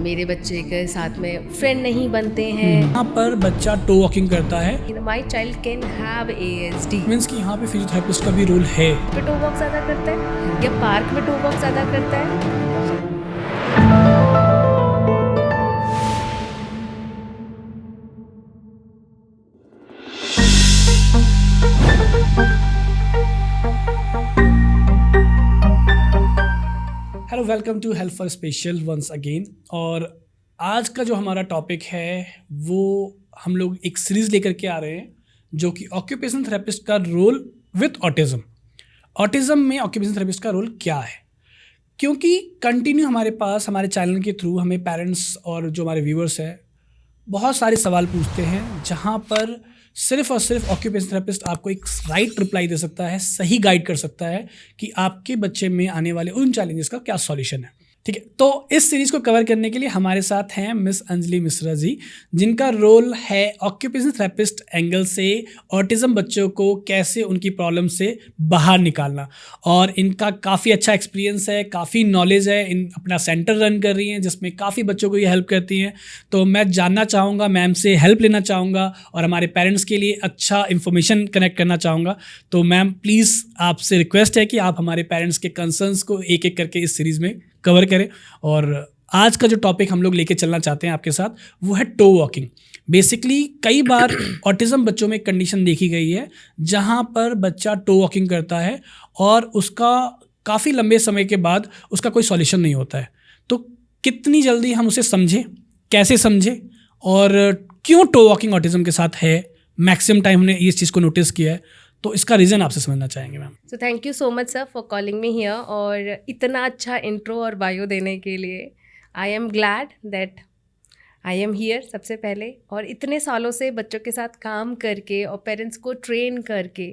मेरे बच्चे के साथ में फ्रेंड नहीं बनते हैं। यहाँ पर बच्चा टो वॉकिंग करता है, my child can have ASD। Means कि यहाँ पे फिजियोथेरेपिस्ट का भी रोल है। टो वॉक ज़्यादा करता है या पार्क में टो वॉक ज़्यादा करता है। Hello, welcome to health for special once again. और आज का जो हमारा टॉपिक है वो हम लोग एक सीरीज़ लेकर के आ रहे हैं जो कि ऑक्यूपेशनल थेरेपिस्ट का रोल विथ ऑटिज़म। ऑटिज़म में ऑक्यूपेशनल थेरेपिस्ट का रोल क्या है, क्योंकि कंटिन्यू हमारे पास हमारे चैनल के थ्रू हमें पेरेंट्स और जो हमारे व्यूअर्स हैं बहुत सारे सवाल पूछते हैं, जहाँ पर सिर्फ और सिर्फ ऑक्यूपेशनल थेरेपिस्ट आपको एक राइट रिप्लाई दे सकता है, सही गाइड कर सकता है कि आपके बच्चे में आने वाले उन चैलेंजेस का क्या सॉल्यूशन है। ठीक है, तो इस सीरीज़ को कवर करने के लिए हमारे साथ हैं मिस अंजलि मिश्रा जी, जिनका रोल है ऑक्यूपेशनल थेरेपिस्ट एंगल से ऑटिज़म बच्चों को कैसे उनकी प्रॉब्लम से बाहर निकालना। और इनका काफ़ी अच्छा एक्सपीरियंस है, काफ़ी नॉलेज है, इन अपना सेंटर रन कर रही हैं जिसमें काफ़ी बच्चों को ये हेल्प करती हैं। तो मैं जानना चाहूँगा, मैम से हेल्प लेना चाहूँगा और हमारे पेरेंट्स के लिए अच्छा इन्फॉर्मेशन कनेक्ट करना चाहूँगा। तो मैम प्लीज़ आपसे रिक्वेस्ट है कि आप हमारे पेरेंट्स के कंसर्न्स को एक एक करके इस सीरीज़ में कवर करें। और आज का जो टॉपिक हम लोग लेके चलना चाहते हैं आपके साथ वो है टो वॉकिंग। बेसिकली कई बार ऑटिज़म बच्चों में एक कंडीशन देखी गई है जहां पर बच्चा टो वॉकिंग करता है और उसका काफ़ी लंबे समय के बाद उसका कोई सॉल्यूशन नहीं होता है। तो कितनी जल्दी हम उसे समझें, कैसे समझें और क्यों टो वॉकिंग ऑटिज़म के साथ है, मैक्सिमम टाइम हमने इस चीज़ को नोटिस किया है, तो इसका रीज़न आपसे समझना चाहेंगे ma'am. So thank you so much sir for calling me here और इतना अच्छा इंट्रो और बायो देने के लिए। I am glad that I am here सबसे पहले, और इतने सालों से बच्चों के साथ काम करके और पेरेंट्स को ट्रेन करके,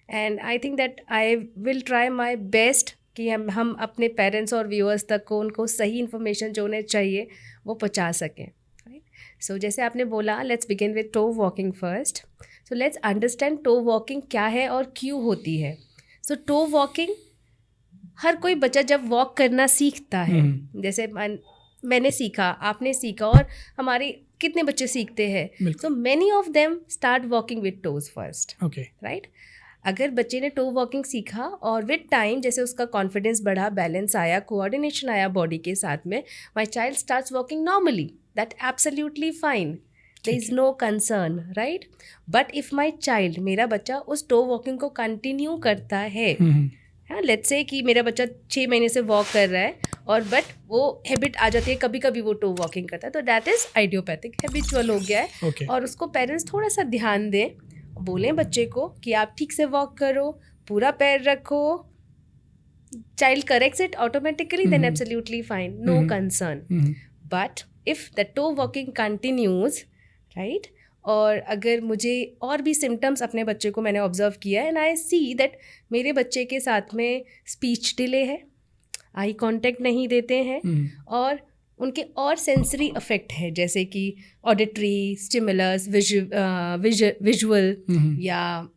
and I think that I will try my best कि हम अपने पेरेंट्स और व्यूअर्स तक को उनको सही इन्फॉर्मेशन जो उन्हें चाहिए वो पहुंचा सकें। राइट, सो जैसे आपने बोला, let's begin with toe walking first. So let's understand toe walking क्या है और क्यों होती है। सो टो वॉकिंग, हर कोई बच्चा जब वॉक करना सीखता है, जैसे मैंने सीखा, आपने सीखा, और हमारे कितने बच्चे सीखते हैं, so many of them start walking with toes first. Okay, right, अगर बच्चे ने टो वॉकिंग सीखा और विद टाइम जैसे उसका कॉन्फिडेंस बढ़ा, बैलेंस आया, कोऑर्डिनेशन आया बॉडी के साथ में, my child starts walking normally, that absolutely fine, there is no concern, right? But if my child, मेरा बच्चा उस टो वॉकिंग को कंटिन्यू करता है, हाँ, लेट्स से कि मेरा बच्चा 6 महीने से वॉक कर रहा है और बट वो हैबिट आ जाती है, कभी कभी वो टो वॉकिंग करता है, तो दैट इज आइडियोपैथिक, हैबिचुअल हो गया है। Okay. और उसको पेरेंट्स थोड़ा सा ध्यान दें, बोलें बच्चे को कि आप ठीक से वॉक करो, पूरा पैर रखो, child corrects it automatically, then absolutely fine, no concern. But if the toe walking continues, right, और अगर मुझे और भी सिम्टम्स अपने बच्चे को मैंने ऑब्जर्व किया है, एंड आई सी दैट मेरे बच्चे के साथ में स्पीच डिले है, आई कांटेक्ट नहीं देते हैं, और उनके और सेंसरी अफेक्ट है, जैसे कि ऑडिटरी स्टिमुलस, विजुअल, या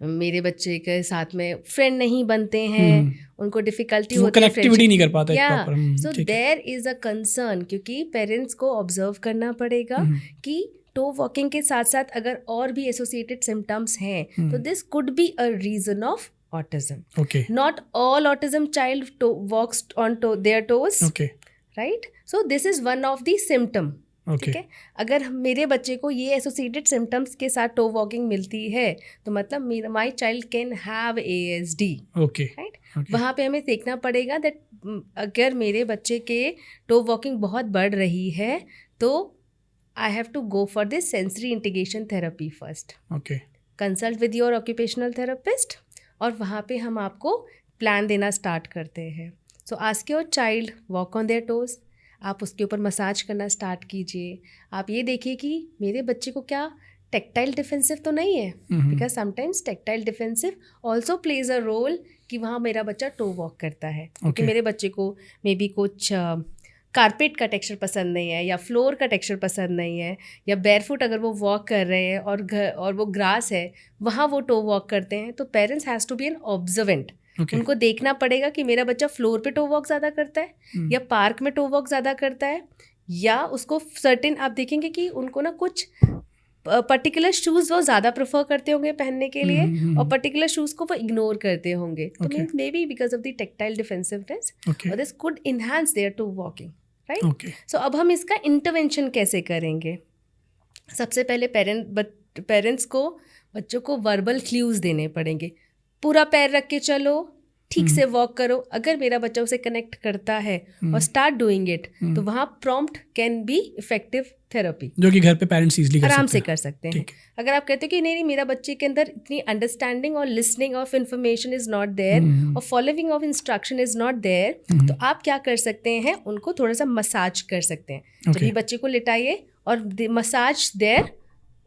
मेरे बच्चे के साथ में फ्रेंड नहीं बनते हैं, उनको डिफिकल्टी होती है, कनेक्टिविटी नहीं कर पाता या so there is a concern, क्योंकि पेरेंट्स को ऑब्जर्व करना पड़ेगा कि टो वॉकिंग के साथ साथ अगर और भी एसोसिएटेड सिम्टम्स हैं, तो this could be a reason of autism. Okay. Not all autism child walks on their toes, Okay. Right, so this is one of the symptom. Okay. ठीक है, अगर मेरे बच्चे को ये एसोसिएटेड सिम्टम्स के साथ टो वॉकिंग मिलती है, तो मतलब my child can have ASD। Okay. Right, Okay. वहाँ पे हमें देखना पड़ेगा दैट अगर मेरे बच्चे के टो वॉकिंग बहुत बढ़ रही है, तो I have to go for this sensory integration therapy first. Okay. Consult with your occupational therapist, और वहाँ पे हम आपको प्लान देना स्टार्ट करते हैं। सो ask your child walk on their toes, आप उसके ऊपर मसाज करना स्टार्ट कीजिए। आप ये देखिए कि मेरे बच्चे को क्या टेक्टाइल डिफेंसिव तो नहीं है, because sometimes tactile defensive also plays a role कि वहाँ मेरा बच्चा टो वॉक करता है, क्योंकि मेरे बच्चे को मे बी कुछ कारपेट का टेक्सचर पसंद नहीं है, या फ्लोर का टेक्सचर पसंद नहीं है, या बेयरफुट अगर वो वॉक कर रहे हैं और वो ग्रास है वहाँ वो टो वॉक करते हैं, तो parents has to be an observant Okay. उनको देखना पड़ेगा कि मेरा बच्चा फ्लोर पे टो वॉक ज़्यादा करता है या पार्क में टो वॉक ज़्यादा करता है, या उसको सर्टेन आप देखेंगे कि उनको ना कुछ पर्टिकुलर शूज़ वो ज़्यादा प्रेफर करते होंगे पहनने के लिए और पर्टिकुलर शूज़ को वो इग्नोर करते होंगे. तो means maybe because of the tactile defensiveness और this could enhance their toe walking, right. So अब हम इसका इंटरवेंशन कैसे करेंगे? सबसे पहले पेरेंट्स को बच्चों को वर्बल क्लूज देने पड़ेंगे. पूरा पैर रख के चलो, ठीक से वॉक करो. अगर मेरा बच्चा उसे कनेक्ट करता है और स्टार्ट डूइंग इट, तो वहाँ prompt can be effective therapy, जो कि घर पे पेरेंट्स इजीली आराम से कर सकते हैं. अगर आप कहते हो कि नहीं मेरा बच्चे के अंदर इतनी अंडरस्टैंडिंग और listening of information is not there और following of instruction is not there, तो आप क्या कर सकते हैं, उनको थोड़ा सा मसाज कर सकते हैं. जब भी बच्चे को लिटाइए और मसाज देयर,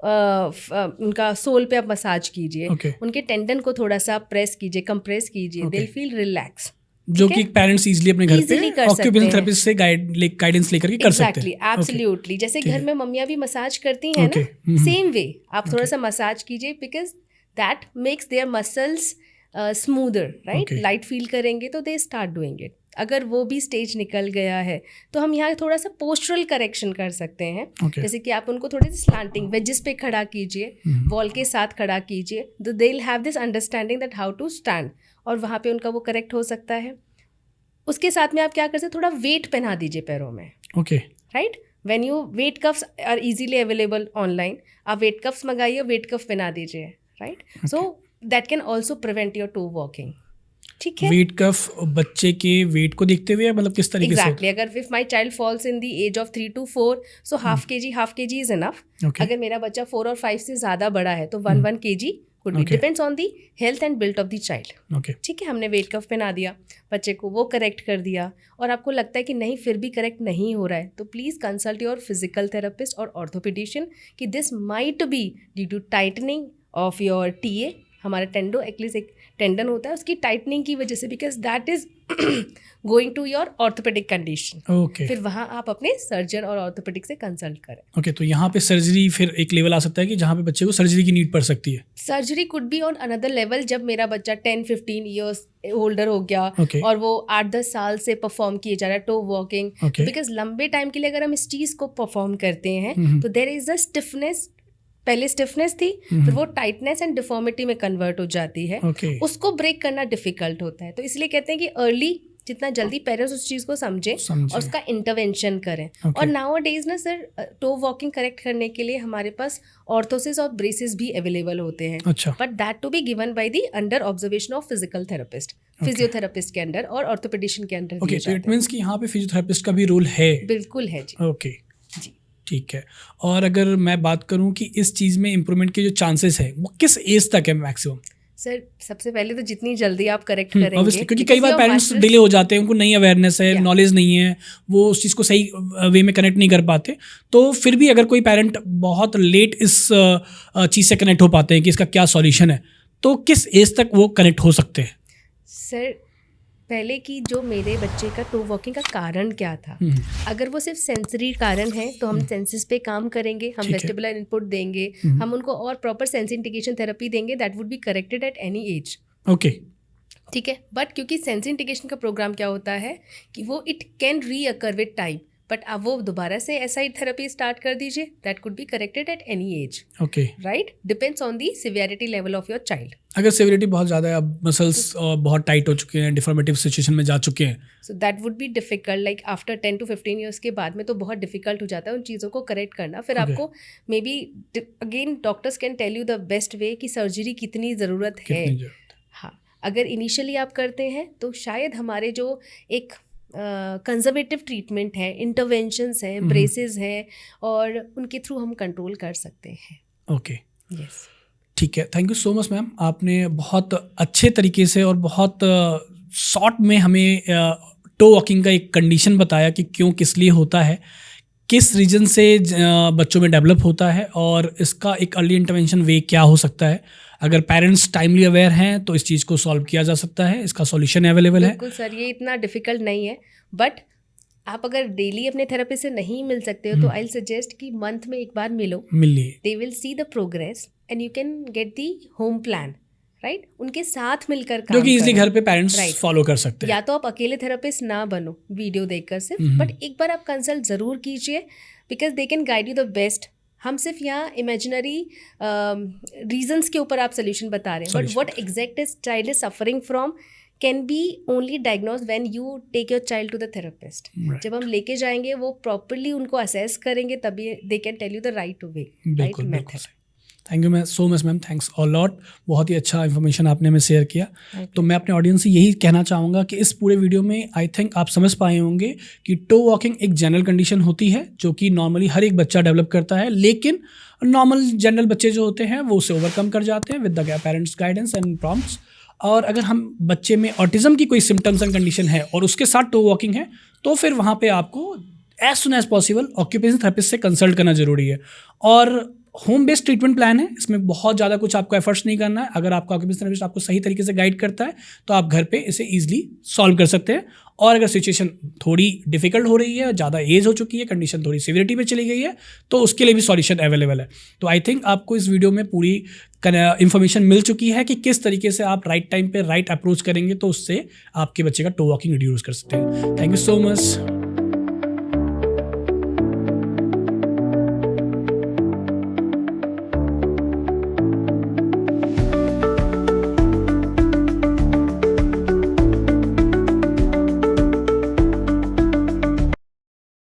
उनका सोल पे आप मसाज कीजिए. उनके टेंडन को थोड़ा सा प्रेस कीजिए, कंप्रेस कीजिए. दे विल फील रिलैक्स, जो कि पेरेंट्स इजीली अपने घर पे ऑक्यूपेशनल थेरेपिस्ट से गाइडेंस लेकर के कर सकते हैं. एब्सोल्युटली. जैसे घर में मम्मियाँ भी मसाज करती हैं ना, सेम वे आप थोड़ा सा मसाज कीजिए, because that makes there muscles smoother, right. Light feel करेंगे तो दे स्टार्ट डूइंग इट. अगर वो भी स्टेज निकल गया है तो हम यहाँ थोड़ा सा पोस्चरल करेक्शन कर सकते हैं. जैसे कि आप उनको थोड़े से स्लांटिंग वेजेस पे खड़ा कीजिए, वॉल के साथ खड़ा कीजिए. They will have this understanding that how to stand, और वहाँ पे उनका वो करेक्ट हो सकता है. उसके साथ में आप क्या कर सकते हैं, थोड़ा वेट पहना दीजिए पैरों में. Right. When you weight cuffs are easily available online, आप वेट कफ्स मंगाइए, वेट कफ पहना दीजिए. Right. So that can also prevent your toe walking. ठीक है. वेट कफ बच्चे के वेट को देखते हुए, मतलब किस तरीके से? एग्जैक्टली. अगर if my child falls in the age of 3 to 4, so half K G is enough. अगर मेरा बच्चा 4 और 5 से ज़्यादा बड़ा है तो 1 kg could be, depends on the health and built of the child. ठीक है. हमने वेट कफ पहना दिया बच्चे को, वो करेक्ट कर दिया, और आपको लगता है कि नहीं फिर भी करेक्ट नहीं हो रहा है, तो please consult your physical therapist और ऑर्थोपेडिशियन कि this might be due to tightening of your TA. हमारा टेंडो एक्लिस एक टेंडन होता है, उसकी टाइटनिंग की वजह से, because that is going to your orthopedic condition. फिर वहाँ आप अपने सर्जन और ऑर्थोपेडिक से कंसल्ट करें. तो यहाँ पे सर्जरी फिर एक लेवल आ सकता है कि जहाँ पे बच्चे को सर्जरी की नीड पड़ सकती है. Surgery could be on another level. जब मेरा बच्चा 10-15 ईयर्स होल्डर हो गया और वो 8-10 साल से परफॉर्म किए जा रहा है टो वॉकिंग, बिकॉज लंबे टाइम के लिए अगर हम इस चीज़ को परफॉर्म करते हैं तो देयर इज अ स्टिफनेस. पहले स्टिफनेस थी, फिर वो टाइटनेस एंड डिफॉर्मिटी में कन्वर्ट हो जाती है. उसको ब्रेक करना डिफिकल्ट होता है. तो इसलिए कहते हैं कि अर्ली, जितना जल्दी पेरेंट्स उस चीज़ को समझें और उसका इंटरवेंशन करें. और नाउ डेज ना सर, टो वॉकिंग करेक्ट करने के लिए हमारे पास ऑर्थोसिस और ब्रेसेस भी अवेलेबल होते हैं. But that to be given by the under observation of physical therapist, physiotherapist के अंडर और ऑर्थोपेडिशियन के अंडर. तो इट मींस कि यहाँ पे फिजियोथेरेपिस्ट का भी रोल है. बिल्कुल है जी. जी, ठीक है. और अगर मैं बात करूं कि इस चीज़ में इम्प्रूवमेंट के जो चांसेस हैं वो किस एज तक है मैक्सिमम? सर सबसे पहले तो जितनी जल्दी आप करेक्ट करेंगे, क्योंकि कई बार पेरेंट्स डिले हो जाते हैं, उनको नई अवेयरनेस है, नॉलेज नहीं है, वो उस चीज़ को सही वे में कनेक्ट नहीं कर पाते. तो फिर भी अगर कोई पेरेंट बहुत लेट इस चीज़ से कनेक्ट हो पाते हैं कि इसका क्या सॉल्यूशन है, तो किस एज तक वो कनेक्ट हो सकते हैं? सर पहले कि जो मेरे बच्चे का टो वॉकिंग का कारण क्या था, अगर वो सिर्फ सेंसरी कारण है तो हम सेंसेस पे काम करेंगे, हम वेस्टिबुलर इनपुट देंगे, हम उनको और प्रॉपर सेंस इंटीग्रेशन थेरेपी देंगे, that would be corrected at any as. ठीक है. बट क्योंकि सेंस इंटीग्रेशन का प्रोग्राम क्या होता है कि वो it can reoccur with time, but अब वो दोबारा से एसाइड थेरेपी स्टार्ट कर दीजिए, that could be corrected at any age. Right. Depends on the severity level of your child. अगर सिवियरिटी बहुत ज़्यादा है, अब मसल्स बहुत टाइट हो चुके हैं, डिफॉर्मेटिव सिचुएशन में जा चुके हैं, so that would be difficult. Like after 10 to 15 years के बाद में तो बहुत डिफिकल्ट हो जाता है उन चीज़ों को करेक्ट करना. फिर आपको maybe again doctors can tell you the best way कि सर्जरी कितनी ज़रूरत है. हाँ, अगर इनिशियली आप करते हैं तो शायद हमारे जो एक कंजर्वेटिव ट्रीटमेंट है, इंटरवेंशंस हैं, ब्रेसेस हैं, और उनके थ्रू हम कंट्रोल कर सकते हैं. यस. ठीक है. Thank you so much ma'am. आपने बहुत अच्छे तरीके से और बहुत शॉर्ट में हमें टो वॉकिंग का एक कंडीशन बताया कि क्यों, किस लिए होता है, किस रीजन से बच्चों में डेवलप होता है, और इसका एक अर्ली इंटरवेंशन वे क्या हो सकता है. अगर पेरेंट्स टाइमली अवेयर हैं तो इस चीज़ को सॉल्व किया जा सकता है, इसका सॉल्यूशन अवेलेबल है. बिल्कुल सर, ये इतना डिफिकल्ट नहीं है. बट आप अगर डेली अपने थेरेपी से नहीं मिल सकते हो तो आई सजेस्ट कि मंथ में एक बार मिलिए. They will see the progress and you can get the home plan. Right, उनके साथ मिलकर जो काम कि इजीली करें। घर पे पेरेंट्स Right. फॉलो कर सकते हैं। या तो आप अकेले थेरेपिस्ट ना बनो वीडियो देखकर सिर्फ, बट एक बार आप कंसल्ट ज़रूर कीजिए, because they can guide you the best. हम सिर्फ यहाँ इमेजिनरी रीजंस के ऊपर आप सोल्यूशन बता रहे हैं, but Solution what exact is child is suffering from can be only diagnose when you take your child to the therapist. Right. जब हम लेके जाएंगे, वो प्रॉपरली उनको असेस करेंगे, तभी they can tell you the right way, right बिल्कुल बिल्कुल मेथड। सही। थैंक यू मैं so much ma'am, thanks a lot, बहुत ही अच्छा इन्फॉर्मेशन आपने हमें शेयर किया। तो मैं अपने ऑडियंस से यही कहना चाहूँगा कि इस पूरे वीडियो में आई थिंक आप समझ पाए होंगे कि टो वॉकिंग एक जनरल कंडीशन होती है जो कि नॉर्मली हर एक बच्चा डेवलप करता है, लेकिन नॉर्मल जनरल बच्चे जो होते हैं वो उसे ओवरकम कर जाते हैं with the parents guidance and prompts. और अगर हम बच्चे में ऑटिज्म की कोई सिम्टम्स एंड कंडीशन है और उसके साथ टो वॉकिंग है, तो फिर वहाँ पे आपको as soon as possible occupation therapist से कंसल्ट करना जरूरी है। और होम बेस्ड ट्रीटमेंट प्लान है, इसमें बहुत ज़्यादा कुछ आपको एफर्ट्स नहीं करना है। अगर आपका ऑक्यूपेशन थेरेपिस्ट आपको सही तरीके से गाइड करता है तो आप घर पे इसे ईजिली सॉल्व कर सकते हैं। और अगर सिचुएशन थोड़ी डिफिकल्ट हो रही है, ज़्यादा एज हो चुकी है, कंडीशन थोड़ी सीवियरिटी पे चली गई है, तो उसके लिए भी सॉल्यूशन अवेलेबल है। तो आई थिंक आपको इस वीडियो में पूरी इन्फॉर्मेशन मिल चुकी है कि किस तरीके से आप राइट टाइम पे राइट अप्रोच करेंगे तो उससे आपके बच्चे का टो वॉकिंग रिड्यूस कर सकते हैं। Thank you so much.